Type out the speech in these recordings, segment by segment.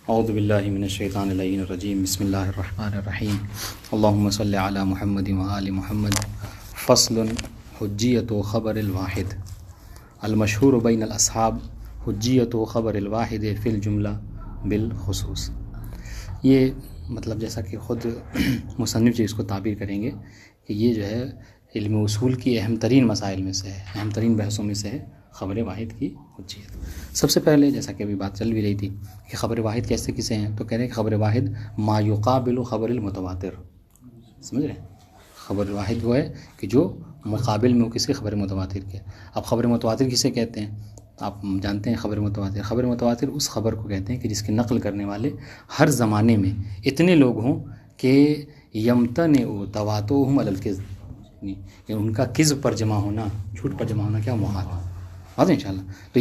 اعوذ باللہ من الشیطان اللعین الرجیم بسم اللہ الرحمن الرحیم اللہم صلی علی محمد وآل محمد فصل حجیت و خبر الواحد المشہور بین الاصحاب حجیت و خبر الواحد فی الجملہ بالخصوص. یہ مطلب جیسا کہ خود مصنف جو اس کو تعبیر کریں گے کہ یہ جو ہے علم اصول کی اہم ترین مسائل میں سے ہے، اہم ترین بحثوں میں سے ہے خبر واحد کی حجیت. سب سے پہلے جیسا کہ ابھی بات چل بھی رہی تھی کہ خبر واحد کیسے کسے ہیں، تو کہہ رہے ہیں کہ خبر واحد ما یقابل خبر المتواتر. سمجھ رہے ہیں؟ خبر واحد وہ ہے کہ جو مقابل میں ہو کس کے، خبر متواتر کے. اب خبر متواتر کسے کہتے ہیں؟ آپ جانتے ہیں خبر متواتر. خبر متواتر اس خبر کو کہتے ہیں کہ جس کی نقل کرنے والے ہر زمانے میں اتنے لوگ ہوں کہ یمتنع تواتؤہم علی الکذب، کہ ان کا کذب پر جمع ہونا، جھوٹ پر جمع ہونا کیا محال ہے. واضح ان شاء اللہ. تو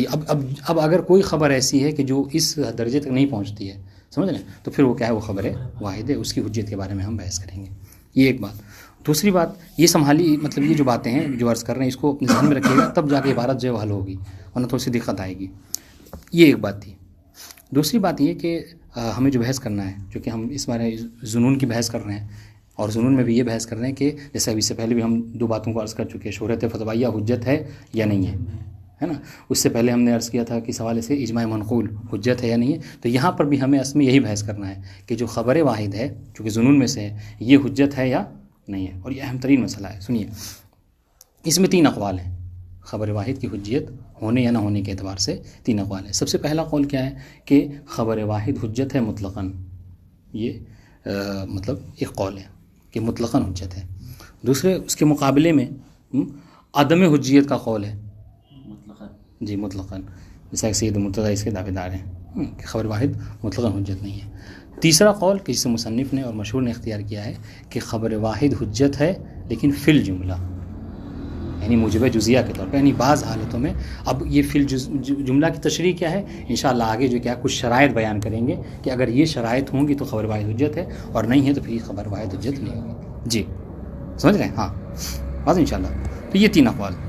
اب اگر کوئی خبر ایسی ہے کہ جو اس درجے تک نہیں پہنچتی ہے، سمجھ رہے ہیں، تو پھر وہ کیا ہے، وہ خبر واحد ہے. اس کی حجیت کے بارے میں ہم بحث کریں گے. یہ ایک بات. دوسری بات یہ سنبھالی، مطلب یہ جو باتیں ہیں جو عرض کر رہے ہیں اس کو اپنے ذہن میں رکھیے گا، تب جا کے عبارت جو ہے وہ حل ہوگی، ورنہ تھوڑی سی دقت آئے گی. یہ ایک بات تھی. دوسری بات یہ کہ ہمیں جو بحث کرنا ہے، چونکہ ہم اس بارے ظنون کی بحث کر رہے ہیں، اور ظنون میں بھی یہ بحث کر رہے ہیں کہ جیسے ابھی سے پہلے بھی ہم دو باتوں کو عرض کر چکے ہیں، شہرت فتویہ حجت ہے یا نہیں ہے نا. اس سے پہلے ہم نے عرض کیا تھا کہ اس حوالے سے اجماع منقول حجت ہے یا نہیں ہے. تو یہاں پر بھی ہمیں اصل میں یہی بحث کرنا ہے کہ جو خبر واحد ہے چونکہ ظنون میں سے ہے، یہ حجت ہے یا نہیں ہے. اور یہ اہم ترین مسئلہ ہے. سنیے، اس میں 3 اقوال ہیں. خبر واحد کی حجیت ہونے یا نہ ہونے کے اعتبار سے 3 اقوال ہیں. سب سے پہلا قول کیا ہے کہ خبر واحد حجت ہے مطلقاً. یہ مطلب ایک قول ہے کہ مطلقاً حجت ہے. دوسرے اس کے مقابلے میں عدم حجیت کا قول ہے. جی مطلقاً، جیسا کہ سید مرتضیٰ اس کے دعوے دار ہیں کہ خبر واحد مطلقاً حجت نہیں ہے. تیسرا قول کہ جسے مصنف نے اور مشہور نے اختیار کیا ہے کہ خبر واحد حجت ہے لیکن فی الجملہ، یعنی موجب جزیہ کے طور پر، یعنی بعض حالتوں میں. اب یہ فی الجملہ کی تشریح کیا ہے، انشاءاللہ آگے جو کیا کچھ شرائط بیان کریں گے کہ اگر یہ شرائط ہوں گی تو خبر واحد حجت ہے، اور نہیں ہے تو پھر یہ خبر واحد حجت نہیں ہوگی. جی سمجھ رہے ہیں؟ ہاں بس انشاءاللہ. تو یہ 3 اقوال.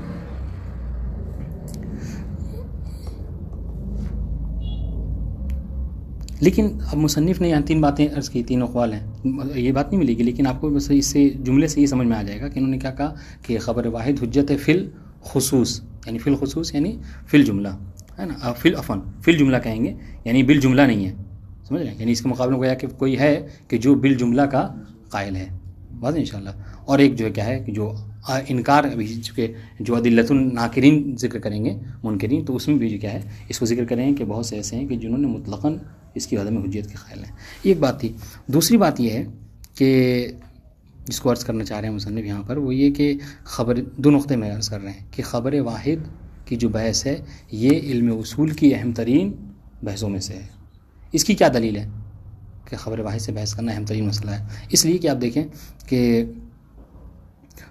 لیکن اب مصنف نے یہاں 3 باتیں عرض کی، 3 اقوال ہیں. یہ بات نہیں ملے گی، لیکن آپ کو بس اس سے جملے سے یہ سمجھ میں آ جائے گا کہ انہوں نے کیا کہا کہ خبر واحد حجت ہے فی الخصوص، یعنی فی الخصوص یعنی فی الجملہ، ہے نا. فی الجملہ کہیں گے یعنی بالجملہ نہیں ہے. سمجھ رہے ہیں؟ یعنی اس کے مقابلے میں گویا کہ کوئی ہے کہ جو بالجملہ کا قائل ہے. واضح انشاءاللہ. اور ایک جو ہے کیا ہے کہ جو انکار، ابھی چونکہ جو عدلۃ الناکرین ذکر کریں گے منکرین، تو اس میں بھی جو کیا ہے اس کو ذکر کریں گے کہ بہت سے ایسے ہیں کہ جنہوں نے مطلقاً اس کی عدم حجیت کے قائل ہیں. ایک بات تھی. دوسری بات یہ ہے کہ جس کو عرض کرنا چاہ رہے ہیں مصنف یہاں پر، وہ یہ کہ خبر 2 نقطے میں عرض کر رہے ہیں کہ خبر واحد کی جو بحث ہے یہ علم اصول کی اہم ترین بحثوں میں سے ہے. اس کی کیا دلیل ہے کہ خبر واحد سے بحث کرنا اہم ترین مسئلہ ہے؟ اس لیے کہ آپ دیکھیں کہ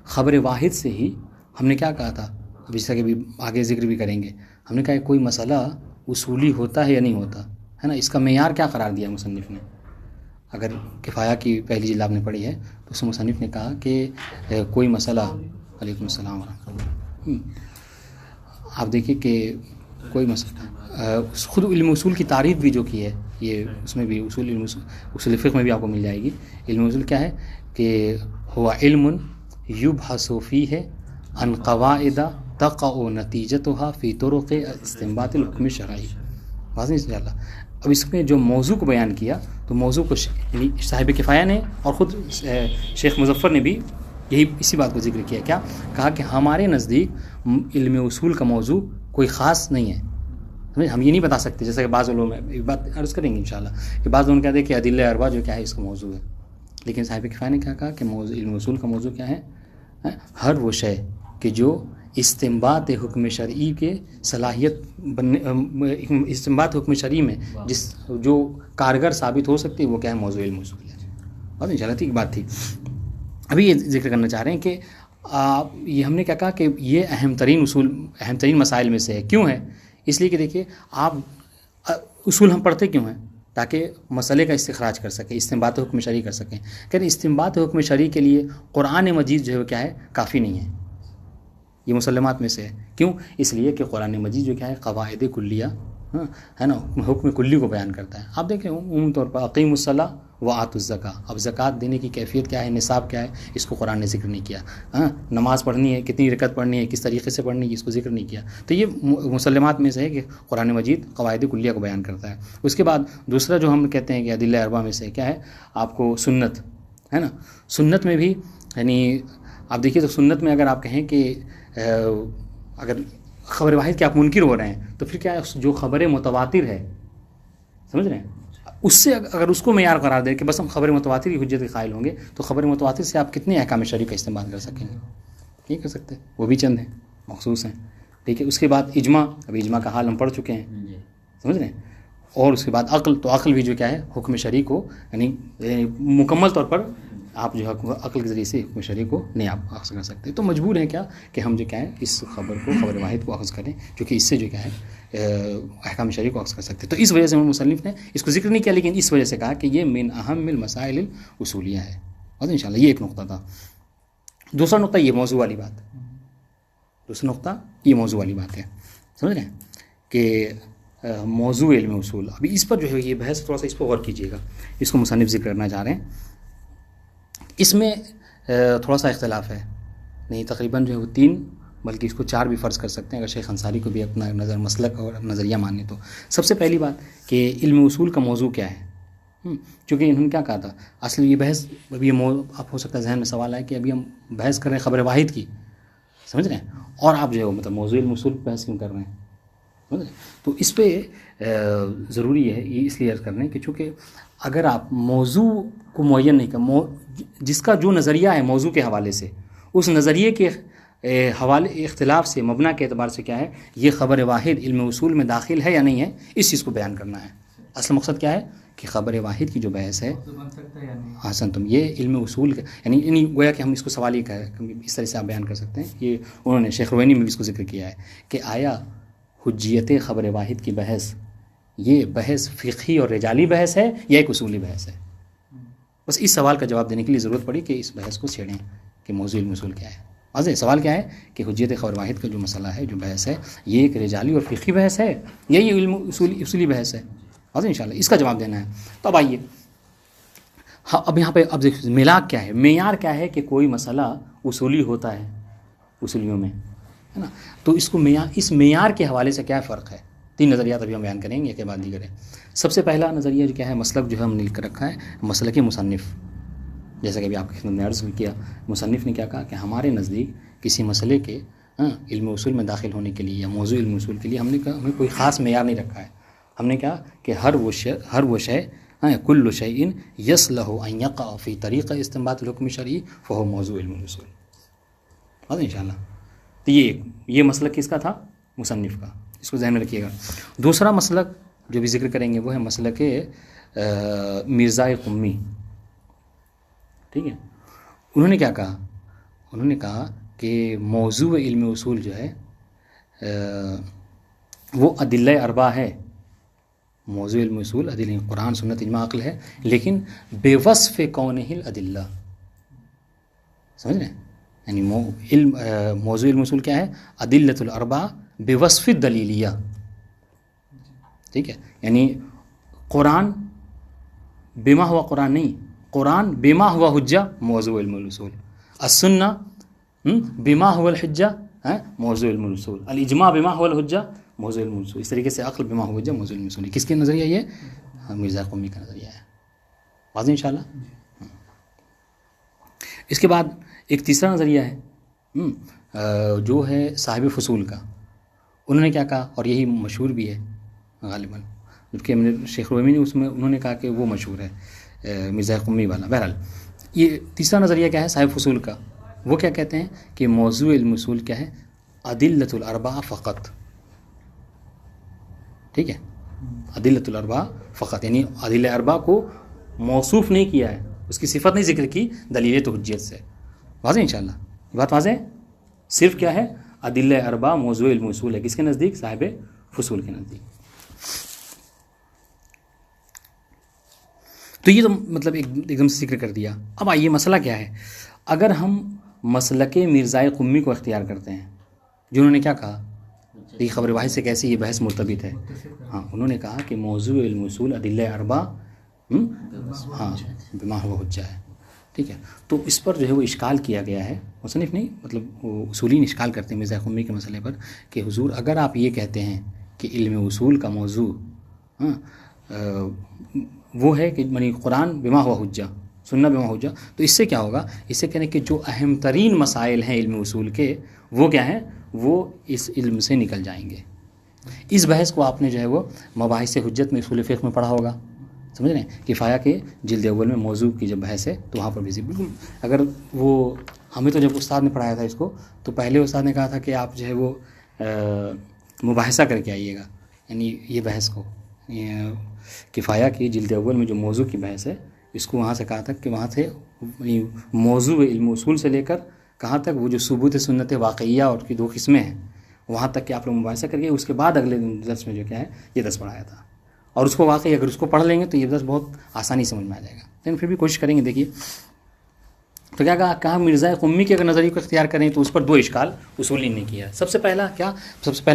خبر واحد سے ہی ہم نے کیا کہا تھا، جیسا کہ بھی آگے ذکر بھی کریں گے، ہم نے کہا کہ کوئی مسئلہ اصولی ہوتا ہے یا نہیں ہوتا ہے نا. اس کا معیار کیا قرار دیا مصنف نے؟ اگر کفایہ کی پہلی جلد آپ نے پڑھی ہے تو اس میں مصنف نے کہا کہ کوئی مسئلہ، علیکم السلام ورحمۃ اللہ، آپ دیکھیے کہ کوئی مسئلہ، خود علم اصول کی تعریف بھی جو کی ہے، یہ اس میں بھی اصول فقہ میں بھی آپ کو مل جائے گی. علم اصول کیا ہے کہ ہوا علم یبحث فیہ عن قواعد تقع نتیجتها فی طرق استنباط الحکم الشرعی. واضح انشاءاللہ. اب اس میں جو موضوع کو بیان کیا، تو موضوع کو یعنی صاحب کفایہ نے اور خود شیخ مظفر نے بھی یہی اسی بات کو ذکر کیا. کیا کہا کہ ہمارے نزدیک علم اصول کا موضوع کوئی خاص نہیں ہے. ہم یہ نہیں بتا سکتے، جیسا کہ بعض علوم میں ایک بات عرض کریں گے انشاءاللہ کہ بعض لوگ کہتے ہیں کہ ادلہ اربع جو کیا ہے اس کا موضوع ہے. لیکن صاحب کفایہ نے کیا کہا کہ علم اصول کا موضوع کیا ہے؟ ہر وہ شے کہ جو استنباط حکم شرعی کے صلاحیت استنباط حکم شرعی میں جو کارگر ثابت ہو سکتی ہے، وہ کیا ہے؟ موضوع علم اصول ہے. اور انشاءاللہ ایک بات تھی. ابھی یہ ذکر کرنا چاہ رہے ہیں کہ یہ ہم نے کیا کہا کہ یہ اہم ترین مسائل میں سے ہے. کیوں ہے؟ اس لیے کہ دیکھیے، آپ اصول ہم پڑھتے کیوں ہیں؟ تاکہ مسئلے کا استخراج کر سکیں، استنباط حکم شرعی کر سکیں. کہ استنباط حکم شرعی کے لیے قرآن مجید جو ہے کیا ہے؟ کافی نہیں ہے. یہ مسلمات میں سے ہے. کیوں؟ اس لیے کہ قرآن مجید جو کیا ہے؟ قواعد کلیہ ہاں ہے نا، حکم کلی کو بیان کرتا ہے. آپ دیکھیں عموم طور پر اقیم الصلاۃ و آت الزکوٰۃ، اب زکوٰۃ دینے کی کیفیت کیا ہے، نصاب کیا ہے، اس کو قرآن نے ذکر نہیں کیا. ہاں نماز پڑھنی ہے، کتنی رکعت پڑھنی ہے، کس طریقے سے پڑھنی ہے، اس کو ذکر نہیں کیا. تو یہ مسلمات میں سے ہے کہ قرآن مجید قواعد کلیہ کو بیان کرتا ہے. اس کے بعد دوسرا جو ہم کہتے ہیں کہ ادلہ اربع میں سے کیا ہے، آپ کو سنت ہے نا. سنت میں بھی یعنی آپ دیکھیے تو سنت میں اگر آپ کہیں کہ اگر خبر واحد کے آپ منکر ہو رہے ہیں تو پھر کیا ہے، جو خبر متواتر ہے، سمجھ رہے ہیں، اس سے اگر اس کو معیار قرار دے کہ بس ہم خبر متواتر کی حجت کے قائل ہوں گے، تو خبر متواتر سے آپ کتنے احکام شرعی کا استعمال کر سکیں گے؟ نہیں کر سکتے. وہ بھی چند ہیں، مخصوص ہیں. ٹھیک ہے. اس کے بعد اجماع، ابھی اجماع کا حال ہم پڑھ چکے ہیں، سمجھ رہے ہیں. اور اس کے بعد عقل، تو عقل بھی جو کیا ہے، حکم شرعی کو یعنی مکمل طور پر آپ جو ہے عقل کے ذریعے سے حکم شرعی کو نہیں آپ اخذ کر سکتے. تو مجبور ہیں کیا کہ ہم جو کیا ہے اس خبر کو، خبر واحد کو اخذ کریں، کیونکہ اس سے جو کیا ہے احکام شرعی کو اخذ کر سکتے. تو اس وجہ سے مصنف نے اس کو ذکر نہیں کیا، لیکن اس وجہ سے کہا کہ یہ من اہم المسائل الاصولیہ ہے. اور انشاءاللہ یہ ایک نقطہ تھا. دوسرا نقطہ یہ موضوع والی بات، دوسرا نقطہ یہ موضوع والی بات ہے، سمجھ رہے ہیں کہ موضوع علم اصول. ابھی اس پر جو ہے یہ بحث تھوڑا سا اس پر غور کیجیے گا، اس کو مصنف ذکر کرنا چاہ رہے ہیں. اس میں تھوڑا سا اختلاف ہے، نہیں تقریباً جو ہے وہ 3 بلکہ اس کو 4 بھی فرض کر سکتے ہیں اگر شیخ انصاری کو بھی اپنا نظر مسلک اور نظریہ ماننے تو. سب سے پہلی بات کہ علم اصول کا موضوع کیا ہے، چونکہ انہوں نے کیا کہا تھا اصل یہ بحث، ابھی یہ آپ ہو سکتا ہے ذہن میں سوال ہے کہ ابھی ہم بحث کر رہے ہیں خبر واحد کی، سمجھ رہے ہیں، اور آپ جو ہے مطلب موضوع علم اصول پہ بحث کیوں کر رہے ہیں، سمجھ رہے ہیں. تو اس پہ ضروری ہے یہ اس لیے عرض کرنا ہے کہ چونکہ اگر آپ موضوع کو معین نہیں کر، جس کا جو نظریہ ہے موضوع کے حوالے سے، اس نظریے کے حوالے اختلاف سے مبنا کے اعتبار سے کیا ہے یہ خبر واحد علم اصول میں داخل ہے یا نہیں ہے، اس چیز کو بیان کرنا ہے. اصل مقصد کیا ہے کہ خبر واحد کی جو بحث ہے، حسن تم یہ علم اصول کا یعنی گویا کہ ہم اس کو سوال ہی اس طرح سے آپ بیان کر سکتے ہیں. یہ انہوں نے شیخ روینی میں بھی اس کو ذکر کیا ہے کہ آیا حجیت خبر واحد کی بحث یہ بحث فقہی اور رجالی بحث ہے یا ایک اصولی بحث ہے. بس اس سوال کا جواب دینے کے لیے ضرورت پڑی کہ اس بحث کو چھیڑیں کہ موضوع علم اصول کیا ہے. واضح سوال کیا ہے کہ حجیت خبر واحد کا جو مسئلہ ہے، جو بحث ہے، یہ ایک رجالی اور فقہی بحث ہے یا یہ علم اصولی بحث ہے. واضح انشاءاللہ اس کا جواب دینا ہے. تو اب آئیے اب یہاں پہ اب دیکھیے میلاک کیا ہے، معیار کیا ہے کہ کوئی مسئلہ اصولی ہوتا ہے اصولیوں میں، ہے نا. تو اس کو اس معیار کے حوالے سے کیا فرق ہے. 3 نظریات ابھی ہم بیان کریں گے، ایک کے بعد دیگر ہے. سب سے پہلا نظریہ جو کیا ہے، مسلک جو ہے ہم نے لکھ کر رکھا ہے مسلک مصنف. جیسا کہ ابھی آپ کی خدمت میں عرض کیا، مصنف نے کیا کہا کہ ہمارے نزدیک کسی مسئلے کے علم اصول میں داخل ہونے کے لیے یا موضوع علم اصول کے لیے ہمیں کوئی خاص معیار نہیں رکھا ہے. ہم نے کہا کہ ہر وہ شے کل شیء یصلح ان یقع فی طریق استنباط الحکم شرعی فہو موضوع علم الاصول. بات انشاءاللہ. تو یہ مسلک کس کا تھا، مصنف کا، اس کو ذہن میں رکھیے گا. دوسرا مسلک جو بھی ذکر کریں گے وہ ہے مسلک مرزا قمی. ٹھیک ہے. انہوں نے کیا کہا، انہوں نے کہا کہ موضوع علم اصول جو ہے وہ ادلہ اربع ہے. موضوع علم اصول ادلہ قرآن سنت اجماع عقل ہے، لیکن بے وصف کونہ الادلہ. سمجھ رہے ہیں، یعنی موضوع علم اصول کیا ہے، ادلۃ الاربع بے وصف الدلیلیہ. ٹھیک ہے. یعنی قرآن بما ہوا قرآن نہیں، قرآن بما ہوا حجہ موضوع علم الاصول، السنہ بما ہوا الحجہ موضوع علم الاصول، الاجماع بما ہوا الحجہ موضوع علم الاصول. اس طریقے سے عقل بما ہوا حجہ موضوع علم الاصول. کس کے نظریہ یہ، مرزا قمی کا نظریہ ہے. واضح انشاءاللہ. اس کے بعد ایک تیسرا نظریہ ہے جو ہے صاحب فصول کا. انہوں نے کیا کہا، اور یہی مشہور بھی ہے غالباً، جبکہ شیخ رومی نے اس میں انہوں نے کہا کہ وہ مشہور ہے مرزا قمی والا. بہرحال یہ تیسرا نظریہ کیا ہے صاحب فصول کا. وہ کیا کہتے ہیں کہ موضوع علم اصول کیا ہے، ادلۃ الاربع فقط. ٹھیک ہے. ادلۃ الاربع فقط، یعنی ادلہ اربع کو موصوف نہیں کیا ہے، اس کی صفت نہیں ذکر کی دلیل تو حجیت سے. واضح انشاءاللہ یہ بات واضح ہے. صرف کیا ہے، ادلہ اربع موضوع علم اصول ہے. کس کے نزدیک، صاحب فصول کے نزدیک. تو یہ تو مطلب ایک دم سے ذکر کر دیا. اب آئیے مسئلہ کیا ہے. اگر ہم مسلک مرزا قمی کو اختیار کرتے ہیں، جنہوں نے کیا کہا دیکھیے خبر واحد سے کیسے یہ بحث مرتبط ہے. ہاں انہوں نے کہا کہ موضوع علم اصول ادلہ اربع ہاں بما هو حجہ ہے. ٹھیک ہے. تو اس پر جو ہے وہ اشکال کیا گیا ہے، مصنف نہیں مطلب وہ اصولین اشکال کرتے ہیں مرزا قمی کے مسئلے پر کہ حضور اگر آپ یہ کہتے ہیں کہ علم اصول کا موضوع وہ ہے کہ یعنی قرآن بما ہوا حجہ سننا بما حجہ، تو اس سے کیا ہوگا؟ اس سے کہنے کہ جو اہم ترین مسائل ہیں علم اصول کے وہ کیا ہیں؟ وہ اس علم سے نکل جائیں گے. اس بحث کو آپ نے جو ہے وہ مباحث حجت میں اصول فقہ میں پڑھا ہوگا، سمجھ رہے ہیں؟ کفایہ کے جلد اول میں موضوع کی جب بحث ہے تو وہاں پر بھی بالکل اگر وہ ہمیں تو جب استاد نے پڑھایا تھا اس کو تو پہلے استاد نے کہا تھا کہ آپ جو ہے وہ مباحثہ کر کے آئیے گا، یعنی یہ بحث کو کفایہ کی جلد اول میں جو موضوع کی بحث ہے اس کو وہاں سے کہا تک کہ وہاں سے موضوع علم اصول سے لے کر کہاں تک وہ جو ثبوت سنت واقعیہ اور کی 2 قسمیں ہیں وہاں تک کہ آپ لوگ مباحثہ کر کے اس کے بعد اگلے درس میں جو کیا ہے یہ درس پڑھایا تھا. اور اس کو واقعی اگر اس کو پڑھ لیں گے تو یہ درس بہت آسانی سمجھ میں آ جائے گا، لیکن پھر بھی کوشش کریں گے. دیکھیے تو کیا کہا مرزا قمی کے اگر نظریے کو اختیار کریں تو اس پر 2 اشکال اصولین نے کیا. سب سے پہلا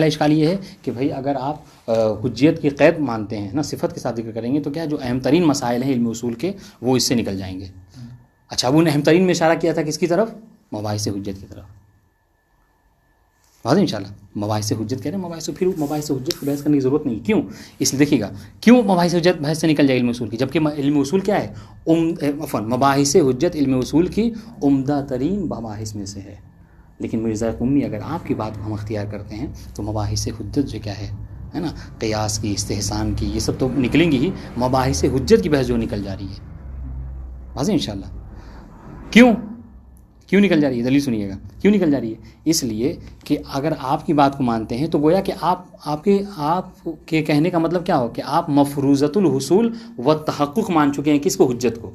اشکال یہ ہے کہ بھائی اگر آپ حجیت کی قید مانتے ہیں نا صفت کے ساتھ ذکر کریں گے تو کیا جو اہم ترین مسائل ہیں علم اصول کے وہ اس سے نکل جائیں گے. اچھا اب ان اہم ترین میں اشارہ کیا تھا کس کی طرف؟ مباحث حجت کی طرف. واضح انشاءاللہ مباحث حجت کہہ رہے ہیں، مباحث حجت کی بحث کرنے کی ضرورت نہیں. کیوں؟ اس لیے دیکھیے گا کیوں مباحث حجت بحث سے نکل جائے علم اصول کی، جبکہ علم اصول کیا ہے؟ مباحث حجت علم اصول کی عمدہ ترین مباحث میں سے ہے. لیکن مرزا قمی اگر آپ کی بات کو ہم اختیار کرتے ہیں تو مباحث حجت جو کیا ہے نا قیاس کی استحسان کی یہ سب تو نکلیں گی ہی، مباحث حجت کی بحث جو نکل جا رہی ہے. واضح انشاءاللہ کیوں نکل جا رہی ہے؟ دلیل سنیے گا کیوں نکل جا رہی ہے. اس لیے کہ اگر آپ کی بات کو مانتے ہیں تو گویا کہ آپ کے کہنے کا مطلب کیا ہو کہ آپ مفروضۃ الحصول و تحقق مان چکے ہیں کس کو؟ حجت کو.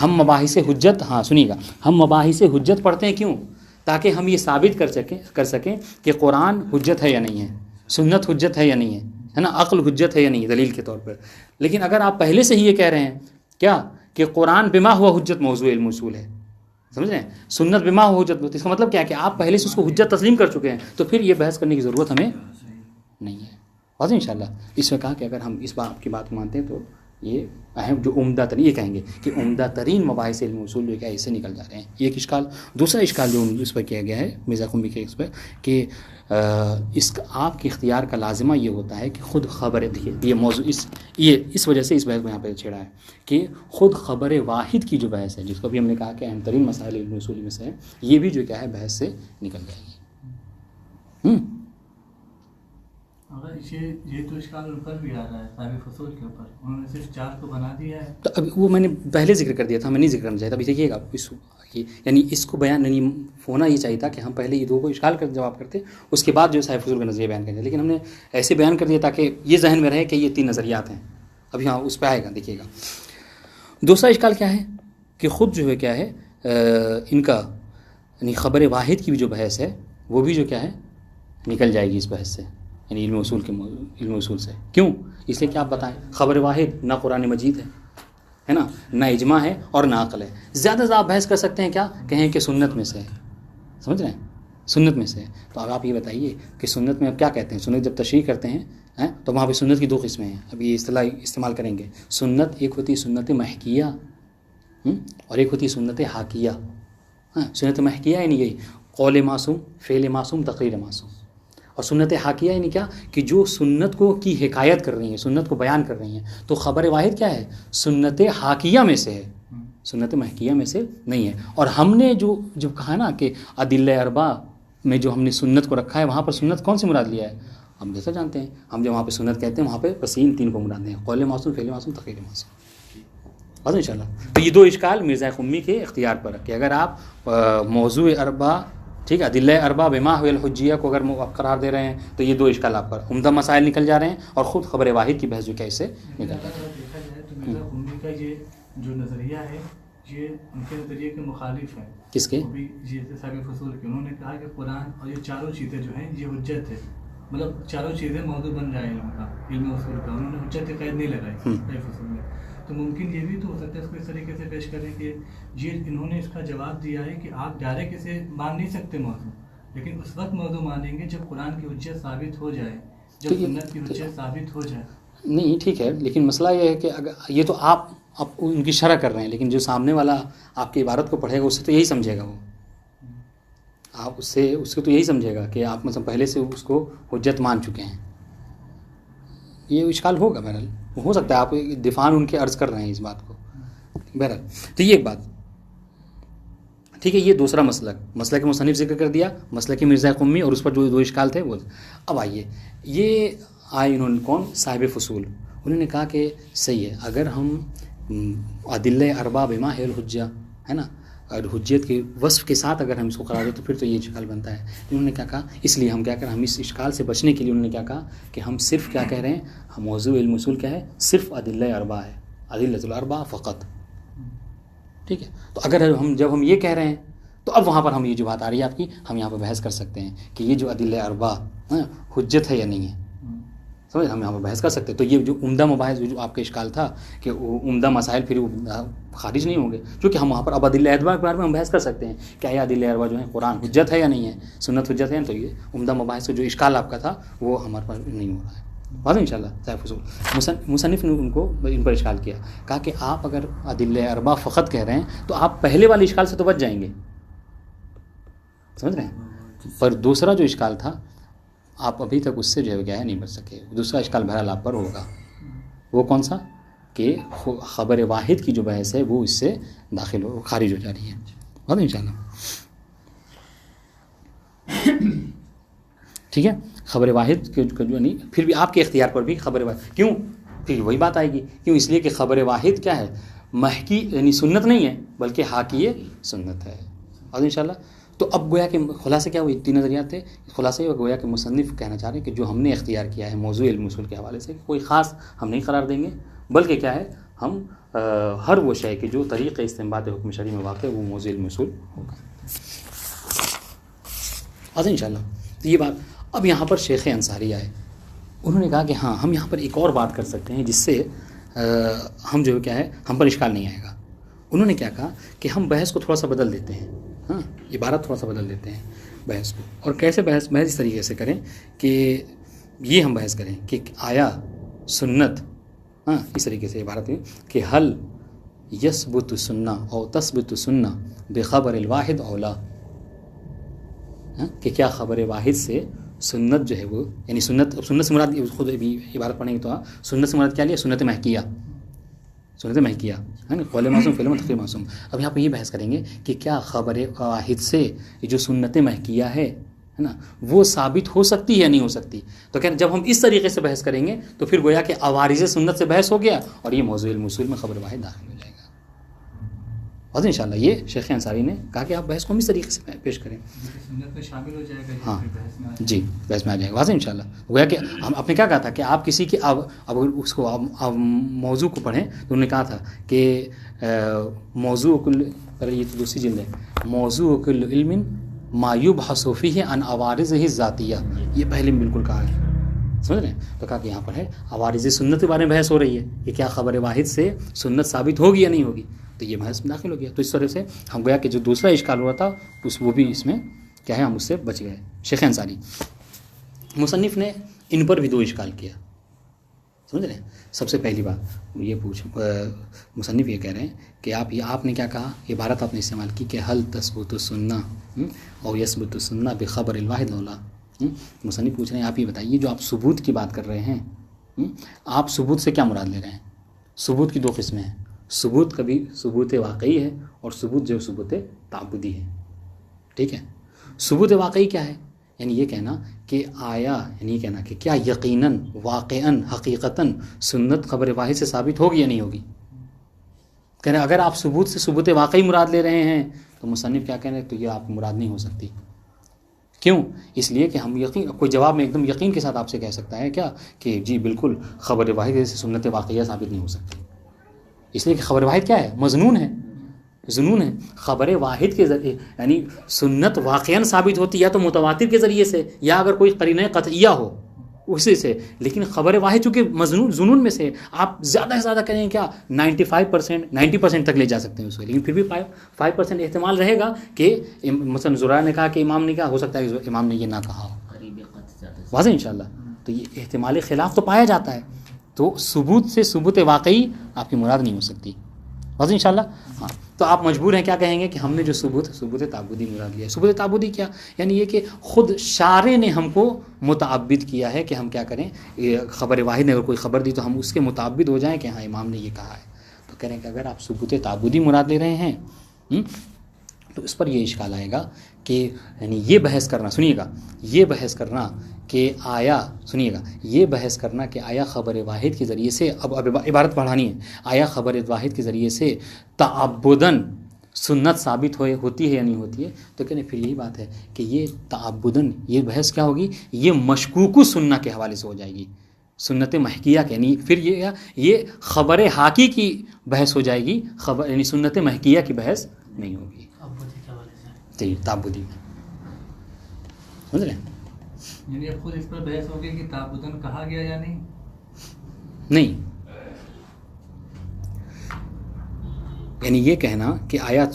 ہم مباحث حجت سنیے گا ہم مباحث حجت پڑھتے ہیں کیوں؟ تاکہ ہم یہ ثابت کر سکیں کہ قرآن حجت ہے یا نہیں ہے، سنت حجت ہے یا نہیں ہے نا، عقل حجت ہے یا نہیں ہے دلیل کے طور پر. لیکن اگر آپ پہلے سے ہی یہ کہہ رہے ہیں کیا کہ قرآن بما ہوا حجت موضوع علم اصول ہے، سمجھ رہے ہیں، سنت بما ہوا حجت، اس کا مطلب کیا ہے کہ آپ پہلے سے اس کو حجت تسلیم کر چکے ہیں، تو پھر یہ بحث کرنے کی ضرورت ہمیں نہیں ہے. واضح انشاءاللہ. اس میں کہا کہ اگر ہم اس بات کی بات مانتے ہیں تو یہ اہم جو عمدہ ترین یہ کہیں گے کہ عمدہ ترین مباحث علم اصول جو کیا اس سے نکل جا رہے ہیں. یہ ایک اشکال. دوسرا اشکال جو اس پر کیا گیا ہے مرزا قمی کے اس پر کہ اس کا آپ کے اختیار کا لازمہ یہ ہوتا ہے کہ خود خبر دیکھیے یہ موضوع اس وجہ سے اس بحث کو یہاں پہ چھیڑا ہے کہ خود خبر واحد کی جو بحث ہے جس کو بھی ہم نے کہا کہ اہم ترین مسائل علم اصول میں سے ہے یہ بھی جو کیا ہے بحث سے نکل جائے گی. اگر یہ تو اشکال اوپر بھی آ رہا ہے صاحب فصول کے اوپر، انہوں نے صرف 4 کو بنا دیا ہے. تو اب وہ میں نے پہلے ذکر کر دیا تھا، میں نہیں ذکر کرنا چاہتا. ابھی دیکھیے گا یعنی اس کو بیان نہیں ہونا یہ چاہیے تھا کہ ہم پہلے یہ 2 کو اشکال کر جواب کرتے اس کے بعد جو صاحب فصول کا نظریہ بیان کرتے، لیکن ہم نے ایسے بیان کر دیا تاکہ یہ ذہن میں رہے کہ یہ 3 نظریات ہیں. ابھی اس پہ آئے گا دیکھیے گا. دوسرا اشکال کیا ہے کہ خود جو ہے کیا ہے ان کا یعنی خبر واحد کی بھی جو بحث ہے وہ بھی جو کیا ہے نکل جائے گی اس بحث سے، یعنی علم اصول سے. کیوں؟ اس لیے کہ آپ بتائیں خبر واحد نہ قرآن مجید ہے نا، نہ اجماع ہے اور نہ عقل ہے. زیادہ سے آپ بحث کر سکتے ہیں کیا کہیں کہ سنت میں سے ہے، سمجھ رہے ہیں، سنت میں سے ہے. تو اب آپ یہ بتائیے کہ سنت میں اب کیا کہتے ہیں؟ سنت جب تشریح کرتے ہیں تو وہاں پہ سنت کی 2 قسمیں ہیں. اب یہ اصطلاح استعمال کریں گے. سنت ایک ہوتی ہے سنت محکیہ اور ایک ہوتی ہے سنت حاکیہ. سنت محکیہ یعنی یہی قول معصوم، فعل معصوم، تقریر معصوم. اور سنت حاکیہ یعنی کیا کہ جو سنت کو کی حکایت کر رہی ہیں، سنت کو بیان کر رہی ہیں. تو خبر واحد کیا ہے؟ سنت حاکیہ میں سے ہے، سنت محکیہ میں سے نہیں ہے. اور ہم نے جو کہا نا کہ ادلہ اربع میں جو ہم نے سنت کو رکھا ہے وہاں پر سنت کون سی مراد لیا ہے؟ ہم جیسا جانتے ہیں، ہم جب وہاں پہ سنت کہتے ہیں وہاں پہ بس ان 3 کو مراد ہیں، قول معصوم، فعل معصوم، تقریر معصوم. بس ان شاء اللہ. تو یہ 2 اشکال مرزا قمی کے اختیار پر کہ اگر آپ موضوع اربع ٹھیک ہے ادلہ اربع بما هو الحجیہ کو اگر قرار دے رہے ہیں تو یہ 2 اشکال آپ پر عمدہ مسائل نکل جا رہے ہیں اور خود خبر واحد کی بحث جو کیا اس سے نکل جاتی ہے. دیکھا جائے تو مرزا قمی کا یہ جو نظریہ ہے یہ ان کے نظریے کے مخالف ہے. کس کے؟ یہ صاحب فصول کے. انہوں نے کہا کہ قرآن اور یہ 4 چیزیں جو ہیں یہ حجت ہے، مطلب 4 چیزیں موضوع بن جائیں علم اصول کا. انہوں نے حجت کی قید نہیں لگائی صاحب فصول میں. تو ممکن یہ بھی تو ہو سکتا ہے اس کو اس طریقے سے پیش کریں کہ یہ انہوں نے اس کا جواب دیا ہے کہ آپ ڈائریکٹ اسے مان نہیں سکتے موضوع، لیکن اس وقت موضوع مانیں گے جب قرآن کی حجت ثابت ہو جائے، جب سنت کی حجت ثابت ہو جائے. نہیں ٹھیک ہے، لیکن مسئلہ یہ ہے کہ اگر یہ تو آپ ان کی شرح کر رہے ہیں، لیکن جو سامنے والا آپ کی عبارت کو پڑھے گا اس سے تو یہی سمجھے گا، وہ آپ اس کو تو یہی سمجھے گا کہ آپ مثلا پہلے سے اس کو حجت مان چکے ہیں. یہ اشکال ہوگا بہرحال، ہو سکتا ہے آپ دفاع ان کے عرض کر رہے ہیں اس بات کو. بہرحال تو یہ ایک بات ٹھیک ہے. یہ دوسرا مسئلہ کے مصنف ذکر کر دیا، مسئلہ کی مرزا قمی، اور اس پر جو دو اشکال تھے وہ. اب آئیے، یہ آئے انہوں نے کون؟ صاحب فصول. انہوں نے کہا کہ صحیح ہے، اگر ہم ادلہ اربع بما ہے الحجہ، ہے نا، اور حجیت کے وصف کے ساتھ اگر ہم اس کو قرار دیں تو پھر تو یہ اشکال بنتا ہے. انہوں نے کیا کہا، اس لیے ہم کیا کریں، ہم اس اشکال سے بچنے کے لیے انہوں نے کیا کہا کہ ہم صرف کیا کہہ رہے ہیں، ہم موضوع علم اصول کیا ہے، صرف ادلہ اربع ہے، ادلۃ الاربع فقط. ٹھیک ہے، تو اگر جب ہم یہ کہہ رہے ہیں تو اب وہاں پر ہم یہ جو بات آ رہی ہے آپ کی، ہم یہاں پہ بحث کر سکتے ہیں کہ یہ جو ادلہ اربع حجت ہے یا نہیں ہے. سمجھ، ہم یہاں پہ بحث کر سکتے ہیں. تو یہ جو عمدہ مباحث جو آپ کا اشکال تھا کہ عمدہ مسائل پھر خارج نہیں ہوں گے، چونکہ ہم وہاں پر اب ادلہ اربع کے بارے میں ہم بحث کر سکتے ہیں کیا یہ ادلہ اربع جو ہیں قرآن حجت ہے یا نہیں ہے، سنت حجت ہے. تو یہ عمدہ مباحث سے جو اشکال آپ کا تھا وہ ہمارے پاس نہیں ہو رہا ہے. واضح انشاءاللہ. صاحب فصول مصنف نے ان پر اشکال کیا، کہا کہ آپ اگر ادلہ اربع فقط کہہ رہے ہیں تو آپ پہلے والے اشکال سے تو بچ جائیں گے، سمجھ رہے ہیں، پر دوسرا جو اشکال تھا آپ ابھی تک اس سے جو ہے کیا ہے نہیں بچ سکے. دوسرا اشکال بہرحال آپ پر ہوگا. وہ کون سا؟ کہ خبر واحد کی جو بحث ہے وہ اس سے داخل ہو خارج ہو جا رہی ہے. واضح انشاءاللہ. ٹھیک ہے، خبر واحد جو نہیں، پھر بھی آپ کے اختیار پر بھی خبر واحد کیوں، پھر وہی بات آئے گی. کیوں؟ اس لیے کہ خبر واحد کیا ہے، محکی یعنی سنت نہیں ہے بلکہ حاکی سنت ہے. واضح انشاءاللہ. تو اب گویا کہ خلاصہ کیا ہوئی، تین نظریات تھے. خلاصہ یہ گویا کہ مصنف کہنا چاہ رہے ہیں کہ جو ہم نے اختیار کیا ہے موضوع علم اصول کے حوالے سے کوئی خاص ہم نہیں قرار دیں گے، بلکہ کیا ہے، ہم ہر وہ شے کہ جو طریق استنباط حکم شرعی میں واقع ہے وہ موضوع علم اصول ہوگا. واضح انشاءاللہ. تو یہ بات. اب یہاں پر شیخ انصاری آئے، انہوں نے کہا کہ ہاں ہم یہاں پر ایک اور بات کر سکتے ہیں جس سے ہم جو کیا ہے ہم پر اشکال نہیں آئے گا. انہوں نے کیا کہا کہ ہم بحث کو تھوڑا سا بدل دیتے ہیں، ہاں عبارت تھوڑا سا بدل دیتے ہیں بحث کو. اور کیسے بحث اس طریقے سے کریں کہ یہ ہم بحث کریں کہ آیا سنت، ہاں اس طریقے سے عبارت ہے کہ حل یثبت سنہ او تثبت سنہ بخبر الواحد اولا، کہ کیا خبر واحد سے سنت جو ہے وہ، یعنی سنت سے مراد خود بھی عبارت پڑھیں گے تو سنت سے مراد کیا لیا، سنت مہکیہ، سنت مہکیہ ہے نا، قول معصوم فعل تقریر معصوم. اب یہاں پہ یہ بحث کریں گے کہ کیا خبر واحد سے یہ جو سنت مہکیہ ہے نا وہ ثابت ہو سکتی ہے یا نہیں ہو سکتی. تو کہ جب ہم اس طریقے سے بحث کریں گے تو پھر گویا کہ عوارض سنت سے بحث ہو گیا اور یہ موضوع علم اصول میں خبر واحد داخل ہو جائے گا. واضح انشاءاللہ. یہ شیخ انصاری نے کہا کہ آپ بحث کو ہم اس طریقے سے پیش کریں، سنت میں شامل ہو جائے گا. ہاں جی بحث میں آ جائے گا. واضح انشاءاللہ. گویا کہ آپ نے کیا کہا تھا کہ آپ کسی کی اب اس کو اب موضوع کو پڑھیں تو انہوں نے کہا تھا کہ موضوع یہ تو دوسری جلد ہے، موضوع کل علم ما یبحث فیہ عن عوارضہ الذاتیہ، یہ پہلے میں بالکل کہا ہے، سمجھ رہے ہیں. تو کہا کہ یہاں پر ہے عوارض سنت کے بارے میں بحث ہو رہی ہے کہ کیا خبر واحد سے سنت ثابت ہوگی یا نہیں ہوگی، تو یہ بحث میں داخل ہو گیا. تو اس طرح سے ہم گویا کہ جو دوسرا اشکال ہوا تھا وہ بھی اس میں کیا ہے ہم اس سے بچ گئے. شیخ انصاری مصنف نے ان پر بھی دو اشکال کیا، سمجھ رہے ہیں. سب سے پہلی بات یہ مصنف یہ کہہ رہے ہیں کہ آپ نے کیا کہا، عبارت آپ نے استعمال کی کہ حل تثبت السنہ اور یثبت السنہ بخبر الواحد اولا. مصنف پوچھ رہے ہیں آپ یہ بتائیے جو آپ ثبوت کی بات کر رہے ہیں، آپ ثبوت سے کیا مراد لے رہے ہیں. ثبوت کی دو قسمیں ہیں، ثبوت کبھی ثبوت واقعی ہے اور ثبوت جو ثبوت تعبدی ہے. ٹھیک ہے. ثبوت واقعی کیا ہے، یعنی یہ کہنا کہ آیا، یعنی یہ کہنا کہ کیا یقیناً واقعاً حقیقتاً سنت خبر واحد سے ثابت ہوگی یا نہیں ہوگی. کہنا اگر آپ ثبوت سے ثبوت واقعی مراد لے رہے ہیں تو مصنف کیا کہہ رہے ہیں، تو یہ آپ کو مراد نہیں ہو سکتی. کیوں؟ اس لیے کہ ہم یقین، کوئی جواب میں ایک دم یقین کے ساتھ آپ سے کہہ سکتا ہے کیا کہ جی بالکل خبر واحد سے سنت واقعیہ ثابت نہیں ہو سکتی. اس لیے کہ خبر واحد کیا ہے، مظنون ہے، ظنون ہے. خبر واحد کے ذریعے یعنی سنت واقعاً ثابت ہوتی یا تو متواتر کے ذریعے سے یا اگر کوئی قرینہ قطعیہ ہو اسی سے. لیکن خبر واحد چونکہ ظنون میں سے آپ زیادہ سے زیادہ کریں کیا 95% 90% تک لے جا سکتے ہیں اس کو, لیکن پھر بھی 5% احتمال رہے گا کہ مثلا زرا نے کہا کہ امام نے کہا, ہو سکتا ہے کہ امام نے یہ نہ کہا ہو. واضح انشاءاللہ. تو یہ احتمال خلاف تو پایا جاتا ہے, تو ثبوت سے ثبوت واقعی آپ کی مراد نہیں ہو سکتی. واضح انشاءاللہ. ہاں, تو آپ مجبور ہیں کیا کہیں گے کہ ہم نے جو ثبوت تعبدی مراد لیا ہے. ثبوت تعبدی کیا یعنی یہ کہ خود شارع نے ہم کو متعبد کیا ہے کہ ہم کیا کریں, خبر واحد نے اگر کوئی خبر دی تو ہم اس کے متعبد ہو جائیں کہ ہاں امام نے یہ کہا ہے. تو کہہ رہے ہیں کہ اگر آپ ثبوت تعبدی مراد لے رہے ہیں تو اس پر یہ اشکال آئے گا کہ یعنی یہ بحث کرنا, سنیے گا, یہ بحث کرنا کہ آیا, سنیے گا, یہ بحث کرنا کہ آیا خبر واحد کے ذریعے سے, اب عبارت پڑھانی ہے, آیا خبر واحد کے ذریعے سے تعبداً سنت ثابت ہوتی ہے یا نہیں ہوتی ہے. تو کہنے پھر یہی بات ہے کہ یہ تعبداً یہ بحث کیا ہوگی, یہ مشکوک سنہ کے حوالے سے ہو جائے گی, سنت محکیہ کے, یعنی پھر یہ خبر حاکی کی بحث ہو جائے گی, خبر یعنی سنت محکیہ کی بحث نہیں ہوگی. تعبدی میں سمجھ رہے ہیں, یعنی اب خود اس پر بحث ہوگی کہ تعبداً کہا گیا یا نہیں. یعنی یہ کہنا کہ آیا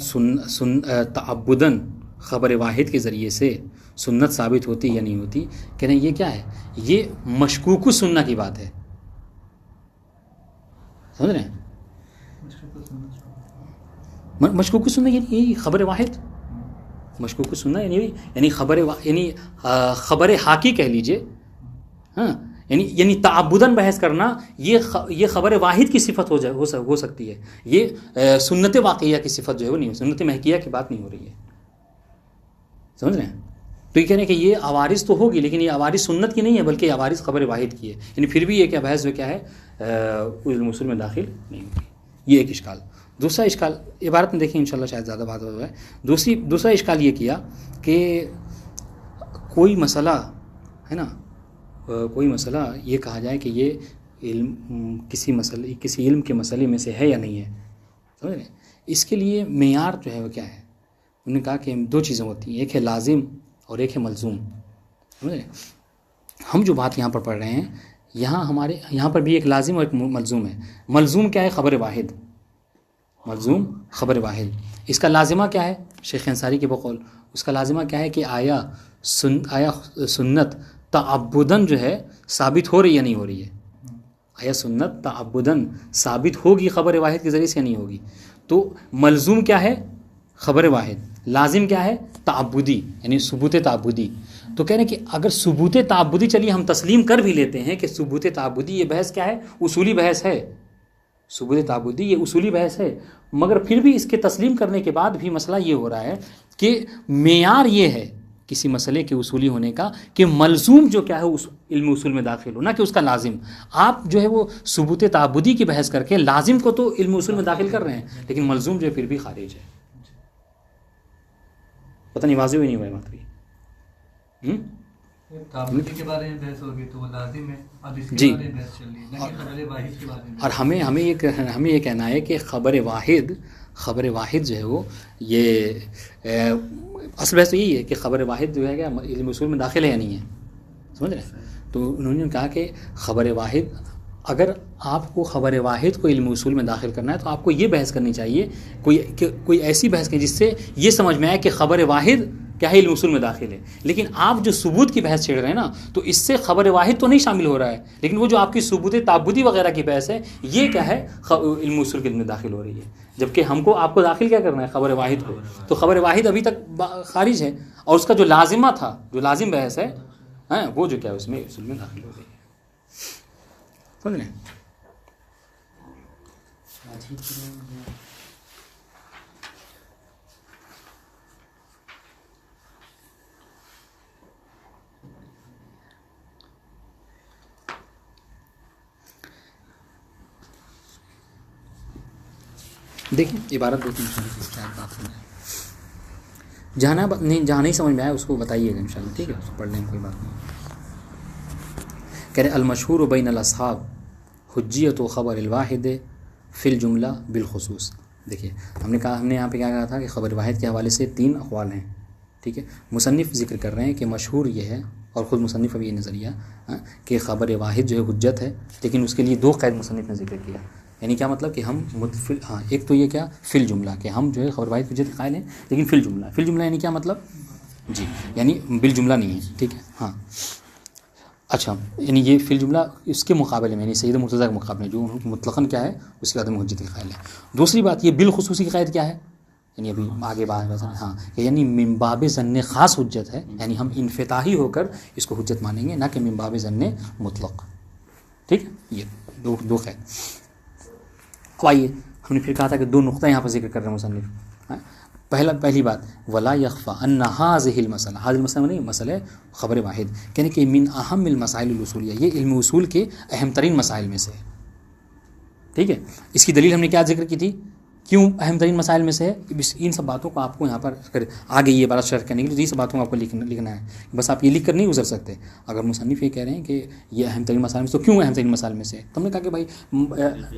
تعبداً خبر واحد کے ذریعے سے سنت ثابت ہوتی یا نہیں ہوتی, کہنا یہ کیا ہے, یہ مشکوک سنہ کی بات ہے. سمجھ رہے ہیں, مشکوک سنہ یعنی خبر واحد, مشکوک سننا یعنی خبر حاکی کہہ لیجئے. ہاں, یعنی تعبداً بحث کرنا یہ خبر واحد کی صفت ہو سکتی ہے, یہ سنت واقعیہ کی صفت جو ہے وہ نہیں, سنت محکیہ کی بات نہیں ہو رہی ہے. سمجھ رہے ہیں. تو یہ کہنے کہ یہ عوارض تو ہوگی لیکن یہ عوارض سنت کی نہیں ہے بلکہ یہ عوارض خبر واحد کی ہے. یعنی پھر بھی یہ کیا بحث جو کیا ہے علم اصول میں داخل نہیں ہوگی. یہ ایک اشکال. دوسرا اشکال عبارت میں دیکھیں انشاءاللہ شاید زیادہ بات ہو جائے. دوسرا اشکال یہ کیا کہ کوئی مسئلہ ہے نا, کوئی مسئلہ یہ کہا جائے کہ یہ علم کسی علم کے مسئلے میں سے ہے یا نہیں ہے. سمجھ رہے ہیں. اس کے لیے معیار جو ہے وہ کیا ہے, انہوں نے کہا کہ دو چیزیں ہوتی ہیں, ایک ہے لازم اور ایک ہے ملزوم. سمجھ رہے ہیں. ہم جو بات یہاں پر پڑھ رہے ہیں یہاں پر بھی ایک لازم اور ایک ملزوم ہے. ملزوم کیا ہے, خبر واحد. ملزوم خبر واحد. اس کا لازمہ کیا ہے, شیخ انصاری کے بقول اس کا لازمہ کیا ہے کہ آیا سنت تعبداً جو ہے ثابت ہو رہی یا نہیں ہو رہی ہے. آیا سنت تعبداً ثابت ہوگی خبر واحد کے ذریعے سے یا نہیں ہوگی. تو ملزوم کیا ہے, خبر واحد. لازم کیا ہے, تعبدی یعنی ثبوت تعبدی. تو کہہ رہے ہیں کہ اگر ثبوت تعبدی چلیے ہم تسلیم کر بھی لیتے ہیں کہ ثبوت تعبدی یہ بحث کیا ہے, اصولی بحث ہے. ثبوت تعبدی یہ اصولی بحث ہے, مگر پھر بھی اس کے تسلیم کرنے کے بعد بھی مسئلہ یہ ہو رہا ہے کہ معیار یہ ہے کسی مسئلے کے اصولی ہونے کا کہ ملزوم جو کیا ہے اس علم اصول میں داخل ہونا, کہ اس کا لازم. آپ جو ہے وہ ثبوت تعبدی کی بحث کر کے لازم کو تو علم اصول میں داخل کر رہے ہیں لیکن ملزوم جو ہے پھر بھی خارج ہے. پتہ نہیں واضح ہوئی نہیں ہوا بات بھی. تعبدی کے بارے میں بحث ہوگی تو وہ لازم ہے, اب اس کے جی. بارے میں بحث چل رہی ہے نہ کہ خبر واحد کے بارے میں. اور ہمیں یہ کہنا ہے کہ خبر واحد جو ہے وہ یہ اصل بحث تو یہی ہے کہ خبر واحد جو ہے کہ علم اصول میں داخل ہے یا نہیں ہے. سمجھ رہے ہیں. تو انہوں نے کہا کہ خبر واحد, اگر آپ کو خبر واحد کو علم اصول میں داخل کرنا ہے تو آپ کو یہ بحث کرنی چاہیے, کوئی ایسی بحث کریں جس سے یہ سمجھ میں آئے کہ خبر واحد کیا ہے, علم اصول میں داخل ہے. لیکن آپ جو ثبوت کی بحث چھیڑ رہے ہیں نا, تو اس سے خبر واحد تو نہیں شامل ہو رہا ہے, لیکن وہ جو آپ کی ثبوت تعبدی وغیرہ کی بحث ہے یہ کیا ہے, علم اصول کے علم میں داخل ہو رہی ہے. جبکہ آپ کو داخل کیا کرنا ہے, خبر واحد کو. تو خبر واحد ابھی تک خارج ہے, اور اس کا جو لازمہ تھا, جو لازم بحث ہے وہ جو کیا ہے اس میں اصول میں داخل ہو رہی ہے. سمجھ رہے ہیں. دیکھیں عبارت دیکھیں کیا بات ہے. جہاں نہیں سمجھ میں آیا اس کو بتائیے گا انشاءاللہ, ٹھیک ہے, اس کو پڑھ لیں, کوئی بات نہیں. کہہ رہے المشہور بین الاصحاب حجیت و خبر الواحد فی الجملہ بالخصوص. دیکھیے ہم نے یہاں پہ کیا کہا تھا کہ خبر واحد کے حوالے سے 3 اقوال ہیں, ٹھیک ہے. مصنف ذکر کر رہے ہیں کہ مشہور یہ ہے اور خود مصنف کا بھی یہ نظریہ کہ خبر واحد جو ہے حجت ہے، لیکن اس کے لیے 2 قید مصنف نے ذکر کیا. یعنی کیا مطلب کہ ہم ایک تو یہ کیا فی الجملہ کہ ہم جو ہے خبر واحد حجت کے قائل ہیں، لیکن فی الجملہ یعنی کیا مطلب جی یعنی بالجملہ نہیں ہے. ٹھیک ہے ہاں اچھا، یعنی یہ فی الجملہ اس کے مقابلے میں یعنی سید مرتضیٰ کے مقابلے جو مطلقاً کیا ہے اس کے عدم حجت کے قائل ہے. دوسری بات یہ بالخصوصی کی قید کیا ہے، یعنی ابھی آگے بات ہاں یعنی من باب ظن خاص حجت ہے، یعنی ہم انفتاحی ہو کر اس کو حجت مانیں گے، نہ کہ من باب ظن مطلق. ٹھیک ہے یہ دو قید. اب آئیے ہم نے پھر کہا تھا کہ 2 نقطہ یہاں پر ذکر کر رہے ہیں مصنف. پہلی بات ولا یخفى ان هذه المسئلہ، هذه المسئلہ نہیں مسئلہ خبر واحد، کہنے کہ من اہم المسائل الاصولیہ، یہ علم اصول کے اہم ترین مسائل میں سے ہے. ٹھیک ہے، اس کی دلیل ہم نے کیا ذکر کی تھی، کیوں اہم ترین مسائل میں سے ہے. ان سب باتوں کو آپ کو یہاں پر آگے یہ بات شرح کرنے کے لیے یہ سب باتوں کو آپ کو لکھنا ہے، بس آپ یہ لکھ کر نہیں گزر سکتے. اگر مصنف یہ کہہ رہے ہیں کہ یہ اہم ترین مسائل میں سے، تو کیوں اہم ترین مسائل میں سے؟ تو ہم نے کہا کہ بھائی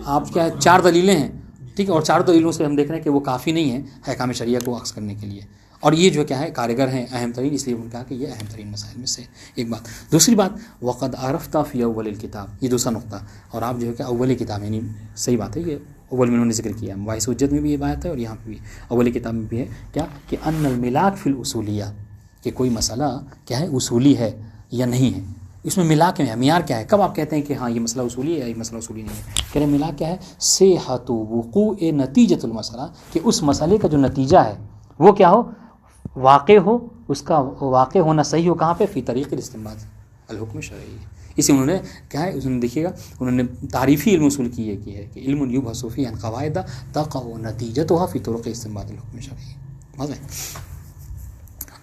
آپ کیا 4 دلیلیں ہیں، ٹھیک ہے، اور 4 دلیلوں سے ہم دیکھ رہے ہیں کہ وہ کافی نہیں ہیں احکام شریعہ کو عکس کرنے کے لیے، اور یہ جو کیا ہے کارگر ہیں اہم ترین، اس لیے انہوں نے کہا کہ یہ اہم ترین مسائل میں سے ایک بات. دوسری بات وقد عرفت فی اول الکتاب، یہ دوسرا نقطہ، اور آپ جو ہے کہ اول کتاب یعنی صحیح بات ہے، یہ اول میں انہوں نے ذکر کیا، مباحث حجت میں بھی یہ بات ہے اور یہاں پہ بھی اول کتاب میں بھی ہے کیا کہ ان الملاک فی الاصولیہ، کہ کوئی مسئلہ کیا ہے اصولی ہے یا نہیں ہے، اس میں ملا کے معیار کیا ہے، کب آپ کہتے ہیں کہ ہاں یہ مسئلہ اصولی ہے یا یہ مسئلہ اصولی نہیں ہے. کہہ رہے ملا کیا ہے صحت وقوع نتیجۃ المسئلہ، کہ اس مسئلے کا جو نتیجہ ہے وہ کیا ہو، واقع ہو، اس کا واقع ہونا صحیح ہو کہاں پہ، فی طریق الاستنباط الحکم شرعی. اسی انہوں نے کیا ہے، اس میں دیکھیے گا انہوں نے تعریفی علم اصول کی یہ کی ہے کہ علم یبحث فیہ عن قواعد تقع نتیجتها فی طرق استنباط الحکم شرعی. واضح.